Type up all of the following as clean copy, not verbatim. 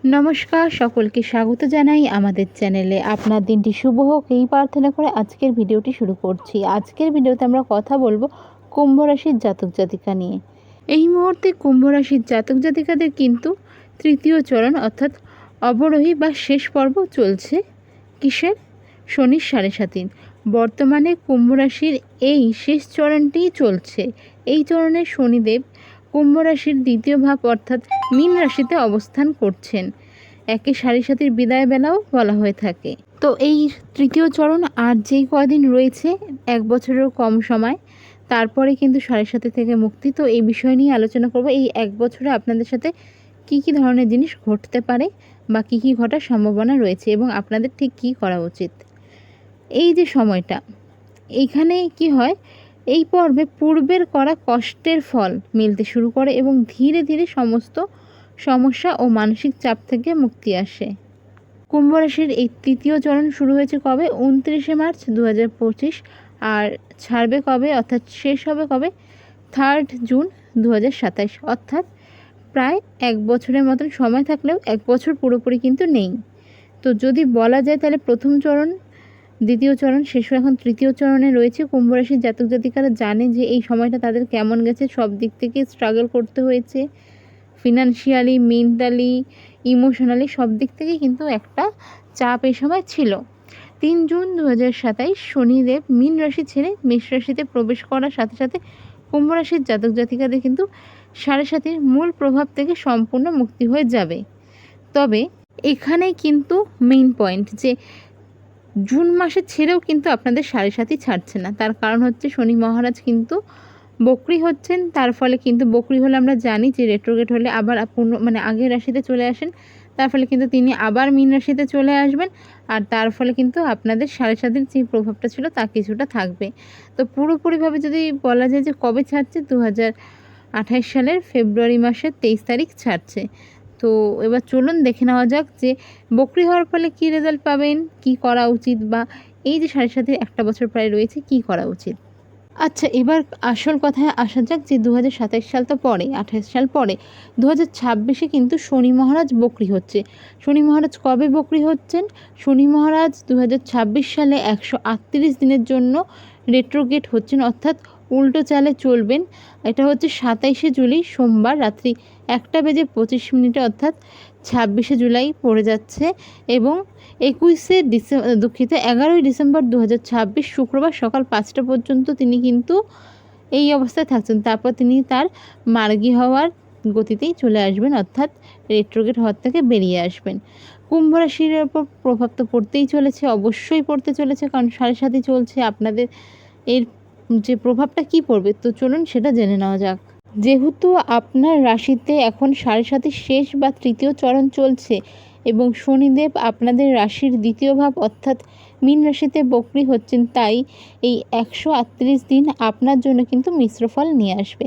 নমস্কার, সকলকে স্বাগত জানাই আমাদের চ্যানেলে। আপনার দিনটি শুভ হোক এই প্রার্থনা করে আজকের ভিডিওটি শুরু করছি। আজকের ভিডিওতে আমরা কথা বলবো কুম্ভ রাশির জাতক জাতিকা নিয়ে। এই মুহূর্তে কুম্ভ রাশির জাতক জাতিকাদের কিন্তু তৃতীয় চরণ অর্থাৎ অবরোহী বা শেষ পর্ব চলছে। কিসের? শনির 7.5। বর্তমানে কুম্ভ রাশির এই শেষ চরণটিই চলছে। এই চরণে শনিদেব কুম্ভ রাশির দ্বিতীয় ভাব অর্থাৎ মীন রাশিতে অবস্থান করছেন। একে 7.5 বিদায় বেলাও বলা হয়ে থাকে। তো এই তৃতীয় চরণ আর যেই কয়দিন রয়েছে, 1 বছরেরও কম সময়, তারপরে কিন্তু 7.5 থেকে মুক্তি। তো এই বিষয় নিয়ে আলোচনা করব। এই 1 বছরে আপনাদের সাথে কি কি ধরনের জিনিস ঘটতে পারে বা কি কি ঘটার সম্ভাবনা রয়েছে এবং আপনাদের ঠিক কী করা উচিত। এই যে সময়টা, এইখানে কি হয়, এই পর্বে পূর্বের করা কষ্টের ফল মিলতে শুরু করে এবং ধীরে ধীরে সমস্ত সমস্যা ও মানসিক চাপ থেকে মুক্তি আসে। কুম্ভ রাশির এই তৃতীয় চরণ শুরু হয়েছে কবে? 29 মার্চ 2025। আর ছাড়বে কবে অর্থাৎ শেষ হবে কবে? 3 জুন 2027। অর্থাৎ প্রায় 1 বছরের মতন সময় থাকলেও 1 বছর পুরোপুরি কিন্তু নেই। তো যদি বলা যায় তাহলে প্রথম চরণ, দ্বিতীয় চরণ শেষ হয়ে এখন তৃতীয় চরণে রয়েছে। কুম্ভ রাশির জাতক জাতিকারা জানে যে এই সময়টা তাদের কেমন গেছে। সব দিক থেকে স্ট্রাগল করতে হয়েছে, ফিনান্সিয়ালি, মেন্টালি, ইমোশনালি সব দিক থেকেই কিন্তু একটা চাপ এই সময় ছিল। 3 জুন 2027 শনিদেব মীন রাশি ছেড়ে মেষ রাশিতে প্রবেশ করার সাথে সাথে কুম্ভ রাশির জাতক জাতিকাদের কিন্তু 7.5 মূল প্রভাব থেকে সম্পূর্ণ মুক্তি হয়ে যাবে। তবে এখানেই কিন্তু মেইন পয়েন্ট যে জুন মাসে ছেড়েও কিন্তু আপনাদের 7.5 ছাড়ছে না। তার কারণ হচ্ছে শনি মহারাজ কিন্তু বক্রি হচ্ছেন। তার ফলে কিন্তু বক্রি হলে আমরা জানি যে রেট্রোগেট হলে আবার আগের রাশিতে চলে আসেন। তার ফলে কিন্তু তিনি আবার মীন রাশিতে চলে আসবেন। আর তার ফলে কিন্তু আপনাদের 7.5 যে প্রভাবটা ছিল তা কিছুটা থাকবে। তো পুরোপুরিভাবে যদি বলা যায় যে কবে ছাড়ছে, 2028 সালের ফেব্রুয়ারি মাসের 23 তারিখ ছাড়ছে। তো এবার চলুন দেখে নেওয়া যাক যে বক্রি হওয়ার ফলে কী রেজাল্ট পাবেন, কি করা উচিত, বা এই যে 7.5 একটা বছর প্রায় রয়েছে কী করা উচিত। আচ্ছা, এবার আসল কথায় আসা যাক যে 2027 সাল তো পরে, 28 সাল পরে, 2026-এ কিন্তু শনি মহারাজ বক্রি হচ্ছে। শনি মহারাজ কবে বক্রি হচ্ছেন? শনি মহারাজ 2026 সালে 138 দিনের জন্য রেট্রোগেট হচ্ছেন, অর্থাৎ উল্টো চালে চলবেন। এটা হচ্ছে 27শে জুলাই সোমবার রাত্রি 1:25 অর্থাৎ 26শে জুলাই পড়ে যাচ্ছে এবং 11ই ডিসেম্বর 2026 শুক্রবার সকাল 5টা পর্যন্ত তিনি কিন্তু এই অবস্থায় থাকছেন। তারপর তিনি তার মার্গী হওয়ার গতিতেই চলে আসবেন, অর্থাৎ রেট্রোগেট হওয়ার থেকে বেরিয়ে আসবেন। কুম্ভ রাশির ওপর প্রভাব তো পড়তেই চলেছে, অবশ্যই পড়তে চলেছে, কারণ 7.5 চলছে। আপনাদের এর যে প্রভাবটা কি পড়বে, তো চলুন সেটা জেনে নেওয়া যাক। যেহেতু আপনার রাশিতে এখন 7.5 শেষ বা তৃতীয় চরণ চলছে এবং শনিদেব আপনাদের রাশির দ্বিতীয় ভাব অর্থাৎ মীন রাশিতে বক্রি হচ্ছেন, তাই এই 138 দিন আপনার জন্য কিন্তু মিশ্র ফল নিয়ে আসবে।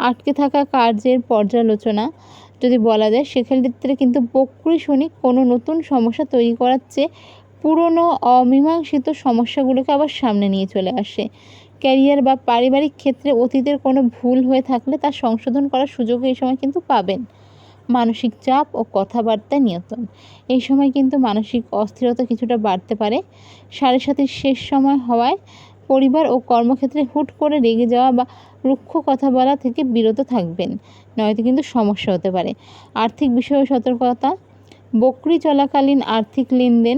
আটকে থাকা কার্যের পর্যালোচনা যদি বলা যায়, সেক্ষেত্রে কিন্তু বক্রি শনি কোনো নতুন সমস্যা তৈরি করার চেয়ে পুরনো অমীমাংসিত সমস্যাগুলোকে আবার সামনে নিয়ে চলে আসে। ক্যারিয়ার বা পারিবারিক ক্ষেত্রে অতীতের কোনো ভুল হয়ে থাকলে তা সংশোধন করার সুযোগ এই সময় কিন্তু পাবেন। মানসিক চাপ ও কথাবার্তায় নিয়ন্ত্রণ, এই সময় কিন্তু মানসিক অস্থিরতা কিছুটা বাড়তে পারে। 7.5 শেষ সময় হওয়ায় পরিবার ও কর্মক্ষেত্রে হুট করে রেগে যাওয়া বা রুক্ষ কথা বলা থেকে বিরত থাকবেন, নয়তো কিন্তু সমস্যা হতে পারে। আর্থিক বিষয়ে সতর্কতা, বক্রি চলাকালীন আর্থিক লেনদেন,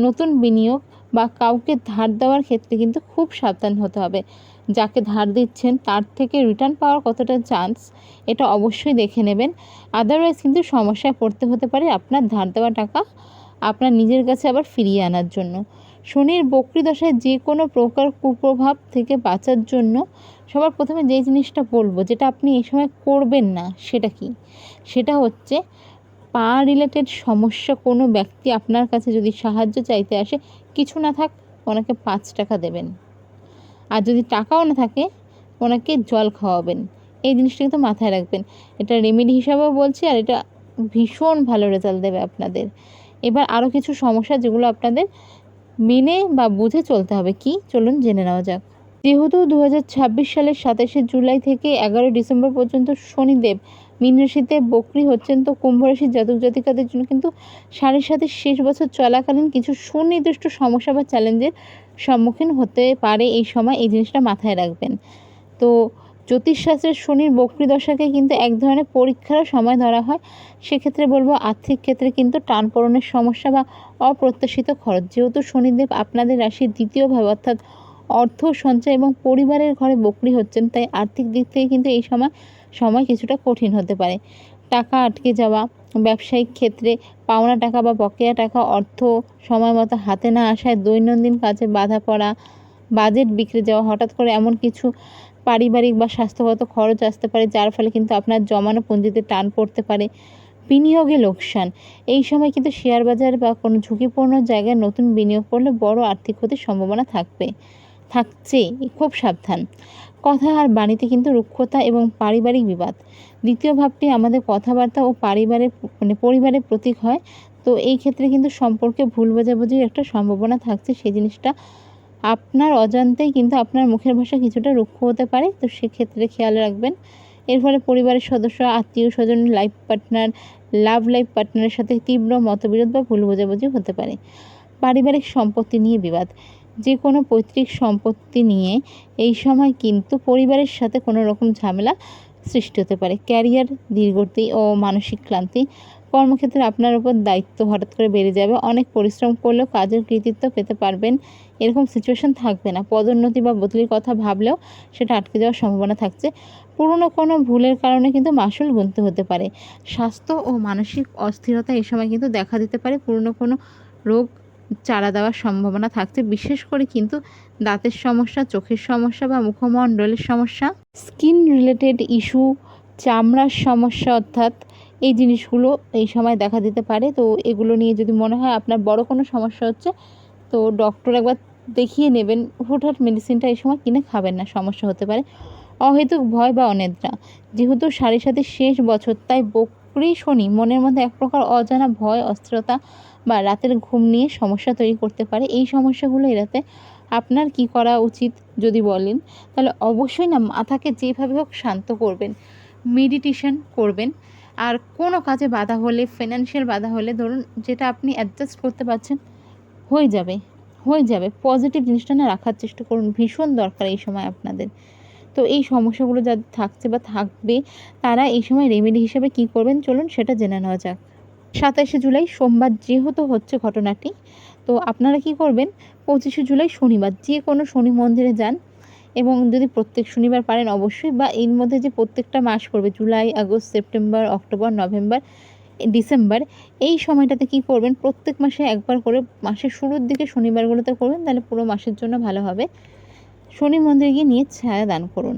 নতুন বিনিয়োগ বা কাউকে ধার দেওয়ার ক্ষেত্রে কিন্তু খুব সাবধান হতে হবে। যাকে ধার দিচ্ছেন তার থেকে রিটার্ন পাওয়ার কতটা চান্স, এটা অবশ্যই দেখে নেবেন। আদারওয়াইজ কিন্তু সমস্যায় পড়তে হতে পারে আপনার ধার দেওয়া টাকা আপনার নিজের কাছে আবার ফিরিয়ে আনার জন্য। শনির বক্রি দশায় যে কোনো প্রকার কুপ্রভাব থেকে বাঁচার জন্য সবার প্রথমে যে জিনিসটা বলবো, যেটা আপনি এই সময় করবেন না, সেটা কি? সেটা হচ্ছে পা রিলেটেড সমস্যা কোনো ব্যক্তি আপনার কাছে যদি সাহায্য চাইতে আসে, কিছু না থাক ওনাকে 5 টাকা দেবেন, আর যদি টাকাও না থাকে ওনাকে জল খাওয়াবেন। এই জিনিসটা কিন্তু মাথায় রাখবেন। এটা রেমেডি হিসাবেও বলছি, আর এটা ভীষণ ভালো রেজাল্ট দেবে আপনাদের। এবার আরও কিছু সমস্যা যেগুলো আপনাদের মেনে বা বুঝে চলতে হবে, কি চলুন জেনে নেওয়া যাক। যেহেতু 2026 সালের 27শে জুলাই থেকে 11 ডিসেম্বর পর্যন্ত শনিদেব মীন রাশিতে বকরি হচ্ছেন, তো কুম্ভ রাশির জাতক জাতিকাদের জন্য কিন্তু সাড়ে সাতের শেষ বছর চলাকালীন কিছু সুনির্দিষ্ট সমস্যা বা চ্যালেঞ্জের সম্মুখীন হতে পারে এই সময়, এই জিনিসটা মাথায় রাখবেন। তো জ্যোতিষশাস্ত্রের শনির বক্রি দশাকে কিন্তু এক ধরনের পরীক্ষারও সময় ধরা হয়। সেক্ষেত্রে বলবো আর্থিক ক্ষেত্রে কিন্তু টানপোড়েনের সমস্যা বা অপ্রত্যাশিত খরচ, যেহেতু শনিদেব আপনাদের রাশির দ্বিতীয় ভাব অর্থাৎ অর্থ সঞ্চয় এবং পরিবারের ঘরে বকরি হচ্ছেন, তাই আর্থিক দিক থেকে কিন্তু এই সময় কিছুটা কঠিন হতে পারে। টাকা আটকে যাওয়া, ব্যবসায়িক ক্ষেত্রে পাওনা টাকা বা বকেয়া টাকা, অর্থ সময় মতো হাতে না আসায় দৈনন্দিন কাজে বাধা পড়া, বাজেট বিগড়ে যাওয়া, হঠাৎ করে এমন কিছু পারিবারিক বা স্বাস্থ্যগত খরচ আসতে পারে যার ফলে কিন্তু আপনার জমানো পুঁজিতে টান পড়তে পারে। বিনিয়োগে লোকসান, এই সময় কিন্তু শেয়ার বাজার বা কোনো ঝুঁকিপূর্ণ জায়গায় নতুন বিনিয়োগ করলে বড় আর্থিক ক্ষতির সম্ভাবনা থাকছে, খুব সাবধান। কথা আর বাণীতে কিন্তু রুক্ষতা এবং পারিবারিক বিবাদ, দ্বিতীয় ভাবটি আমাদের কথাবার্তা ও পরিবারের প্রতীক হয়, তো এই ক্ষেত্রে কিন্তু সম্পর্কে ভুল বোঝাবুঝির একটা সম্ভাবনা থাকছে। সেই জিনিসটা আপনার অজান্তেই কিন্তু আপনার মুখের ভাষা কিছুটা রুক্ষ হতে পারে, তো সেক্ষেত্রে খেয়াল রাখবেন। এর ফলে পরিবারের সদস্য, আত্মীয় স্বজন, লাভ লাইফ পার্টনারের সাথে তীব্র মতবিরোধ বা ভুল বোঝাবুঝি হতে পারে। পারিবারিক সম্পত্তি নিয়ে বিবাদ, যে কোনো পৈতৃক সম্পত্তি নিয়ে এই সময় কিন্তু পরিবারের সাথে কোনো রকম ঝামেলা সৃষ্টি হতে পারে। ক্যারিয়ার ধীরগতি ও মানসিক ক্লান্তি, কর্মক্ষেত্রে আপনার উপর দায়িত্ব হঠাৎ করে বেড়ে যাবে, অনেক পরিশ্রম করলেও কাজের কৃতিত্ব পেতে পারবেন এরকম সিচুয়েশন থাকবে না। পদোন্নতি বা বদলির কথা ভাবলেও সেটা আটকে যাওয়ার সম্ভাবনা থাকছে। পুরনো কোনো ভুলের কারণে কিন্তু মাসুল গুনতে হতে পারে। স্বাস্থ্য ও মানসিক অস্থিরতা এই সময় কিন্তু দেখা দিতে পারে। পুরনো কোনো রোগ চারা দেওয়ার সম্ভাবনা থাকছে, বিশেষ করে কিন্তু দাঁতের সমস্যা, চোখের সমস্যা বা মুখমণ্ডলের সমস্যা, স্কিন রিলেটেড ইস্যু, চামড়ার সমস্যা, অর্থাৎ এই জিনিসগুলো এই সময় দেখা দিতে পারে। তো এগুলো নিয়ে যদি মনে হয় আপনার বড় কোনো সমস্যা হচ্ছে, তো ডক্টর একবার দেখিয়ে নেবেন। হুটহাট মেডিসিনটা এই সময় কিনে খাবেন না, সমস্যা হতে পারে। অহেতুক ভয় বা অনিদ্রা, যেহেতু সাড়ে সাতের শেষ বছর, তাই বকরি শনি মনের মধ্যে এক প্রকার অজানা ভয়, অস্থিরতা বা রাতের ঘুম নিয়ে সমস্যা তৈরি করতে পারে। এই সমস্যাগুলো এড়াতে আপনার কি করা উচিত যদি বলেন, তাহলে অবশ্যই না মাথাকে যেভাবে হোক শান্ত করবেন, মেডিটেশন করবেন। আর কোনো কাজে বাধা হলে, ফাইন্যান্সিয়াল বাধা হলে, ধরুন যেটা আপনি অ্যাডজাস্ট করতে পারছেন, হয়ে যাবে পজিটিভ জিনিসটা না রাখার চেষ্টা করুন, ভীষণ দরকার এই সময় আপনাদের। তো এই সমস্যাগুলো যাদের থাকছে বা থাকবে, তারা এই সময় রেমেডি হিসেবে কি করবেন চলুন সেটা জেনে নেওয়া যাক। 27শে জুলাই সোমবার যেহেতু হচ্ছে ঘটনাটি, তো আপনারা কি করবেন, 25শে জুলাই শনিবার যে কোনো শনি মন্দিরে যান, এবং যদি প্রত্যেক শনিবার পারেন অবশ্যই, বা এর মধ্যে যে প্রত্যেকটা মাস পড়বে July, August, September, October, November, December, এই সময়টাতে কি করবেন, প্রত্যেক মাসে একবার করে মাসের শুরুর দিকে শনিবারগুলোতে করবেন, তাহলে পুরো মাসের জন্য ভালো হবে। শনি মন্দিরে গিয়ে নিয়ে ছায়া দান করুন।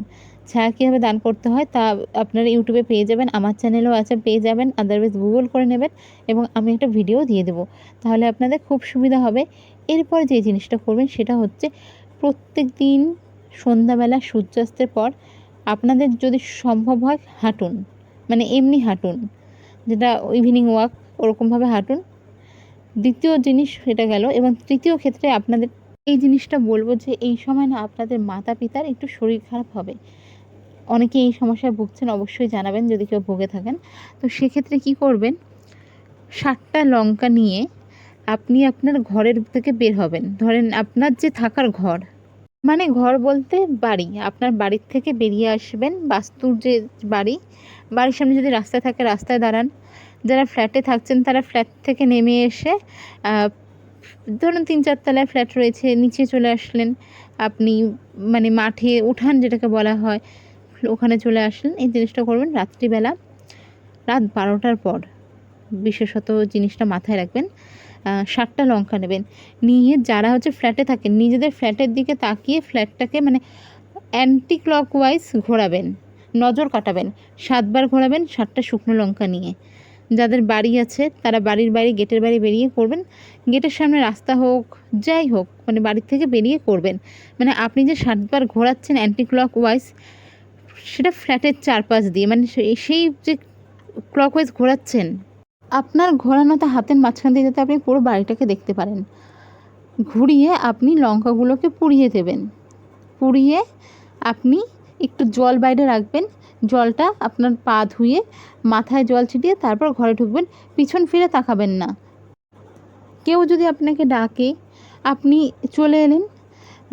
ছায়া কীভাবে দান করতে হয় তা আপনারা ইউটিউবে পেয়ে যাবেন, আমার চ্যানেলেও আছে, পেয়ে যাবেন, আদারওয়াইজ গুগল করে নেবেন এবং আমি একটা ভিডিও দিয়ে দেবো, তাহলে আপনাদের খুব সুবিধা হবে। এরপর যে জিনিসটা করবেন সেটা হচ্ছে প্রত্যেক দিন সন্ধ্যাবেলা সূর্যাস্তের পর আপনাদের যদি সম্ভব হয় হাঁটুন, মানে এমনি হাঁটুন, যেটা ইভিনিং ওয়াক ওরকমভাবে হাঁটুন। দ্বিতীয় জিনিস সেটা গেল, এবং তৃতীয় ক্ষেত্রে আপনাদের এই জিনিসটা বলবো যে এই সময় না আপনাদের মাতা পিতার একটু শরীর খারাপ হবে। অনেকে এই সমস্যায় ভুগছেন, অবশ্যই জানাবেন যদি কেউ ভুগে থাকেন। তো সেক্ষেত্রে কি করবেন, 7টা লঙ্কা নিয়ে আপনি আপনার ঘরের থেকে বের হবেন। ধরেন আপনার যে থাকার ঘর, মানে ঘর বলতে বাড়ি, আপনার বাড়ির থেকে বেরিয়ে আসবেন। বাস্তুর যে বাড়ির সামনে যদি রাস্তা থাকে রাস্তায় দাঁড়ান। যারা ফ্ল্যাটে থাকছেন তারা ফ্ল্যাট থেকে নেমে এসে ধরুন 3-4 তলায় ফ্ল্যাট রয়েছে, নিচে চলে আসলেন আপনি, মানে মাঠে উঠান যেটাকে বলা হয়, ওখানে চলে আসলেন। এই জিনিসটা করবেন রাত্রিবেলা, রাত 12টার পর, বিশেষত জিনিসটা মাথায় রাখবেন। 7টা লঙ্কা নেবেন, নিয়ে যারা হচ্ছে ফ্ল্যাটে থাকেন নিজেদের ফ্ল্যাটের দিকে তাকিয়ে ফ্ল্যাটটাকে মানে অ্যান্টি ক্লকওয়াইজ ঘোরাবেন, নজর কাটাবেন, 7 বার ঘোরাবেন 7টা শুকনো লঙ্কা নিয়ে। যাদের বাড়ি আছে তারা বাড়ির বাইরে গেটের বাইরে বেরিয়ে করবেন, গেটের সামনে রাস্তা হোক যাই হোক, মানে বাড়ির থেকে বেরিয়ে করবেন। মানে আপনি যে 7 বার ঘোরাচ্ছেন অ্যান্টি ক্লকওয়াইজ, সেটা ফ্ল্যাটের চারপাশ দিয়ে, মানে সেই যে ক্লকওয়াইজ ঘোরাচ্ছেন, আপনার ঘোরানোতে হাতের মাঝখান দিয়ে যাতে আপনি পুরো বাড়িটাকে দেখতে পারেন। ঘুরিয়ে আপনি লঙ্কাগুলোকে পুড়িয়ে দেবেন, পুড়িয়ে আপনি একটু জল বাইরে রাখবেন, জলটা আপনার পা ধুয়ে মাথায় জল ছিটিয়ে তারপর ঘরে ঢুকবেন, পিছন ফিরে তাকাবেন না। কেউ যদি আপনাকে ডাকে আপনি চলে এলেন,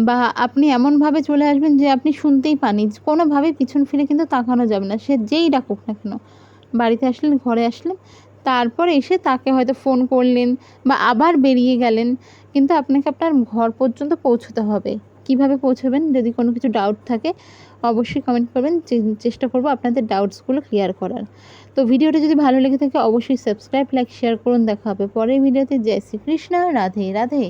বা আপনি এমনভাবে চলে আসবেন যে আপনি শুনতেই পাননি, কোনোভাবেই পিছন ফিরে কিন্তু তাকানো যাবে না, সে যেই ডাকুক না কেন। বাড়িতে আসলেন, ঘরে আসলেন, তারপর এসে তাকে হয়তো ফোন করলেন বা আবার বেরিয়ে গেলেন, কিন্তু আপনাকে আপনার ঘর পর্যন্ত পৌঁছতে হবে। কিভাবে পৌঁছবেন, যদি কোনো কিছু ডাউট থাকে অবশ্যই কমেন্ট করবেন, চেষ্টা করব আপনাদের ডাউটসগুলো ক্লিয়ার করার। তো ভিডিওটা যদি ভালো লেগে থাকে অবশ্যই সাবস্ক্রাইব, লাইক, শেয়ার করুন। দেখা হবে পরের ভিডিওতে। জয় শ্রীকৃষ্ণ, রাধে রাধে।